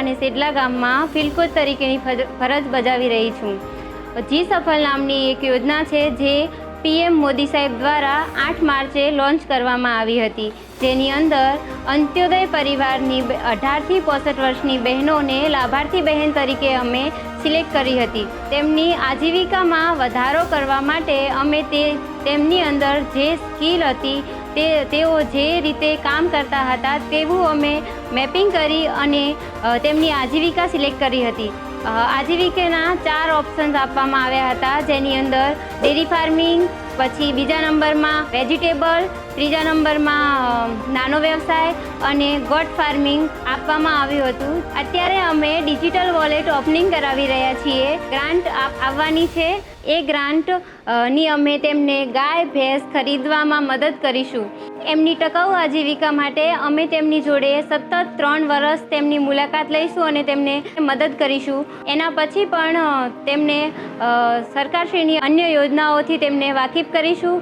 અને સેડલા ગામમાં field coach તરીકેની ફરજ બજાવી રહી છું। જી સફળ નામની એક યોજના છે જે પીએમ મોદી સાહેબ દ્વારા 8 માર્ચે લોન્ચ કરવામાં આવી હતી, જેની અંદર અંત્યોદય પરિવારની 18 થી 65 વર્ષની બહેનોને લાભાર્થી બહેન તરીકે અમે સિલેક્ટ કરી હતી। તેમની આજીવિકામાં વધારો કરવા માટે અમે તેમની અંદર જે સ્કિલ હતી તેઓ જે રીતે કામ કરતા હતા તેવું અમે મેપિંગ કરી અને તેમની આજીવિકા સિલેક્ટ કરી હતી। આજીવિકાના 4 ઓપ્શન્સ આપવામાં આવ્યા હતા, જેની અંદર ડેરી ફાર્મિંગ, પછી બીજા નંબરમાં વેજીટેબલ, ત્રીજા નંબરમાં નાનો વ્યવસાય અને ગોટ ફાર્મિંગ આપવામાં આવ્યું હતું। અત્યારે અમે ડિજિટલ વોલેટ ઓપનિંગ કરાવી રહ્યા છીએ। ગ્રાન્ટ આવવાની છે, એ ગ્રાન્ટ ની અમે તેમને ગાય ભેંસ ખરીદવામાં મદદ કરીશું। એમની ટકાઉ આજીવિકા માટે અમે તેમની જોડે સતત 3 વર્ષ તેમની મુલાકાત લઈશું અને તેમને મદદ કરીશું। એના પછી પણ તેમને સરકારશ્રીની અન્ય યોજનાઓથી તેમને વાકેફ કરીશું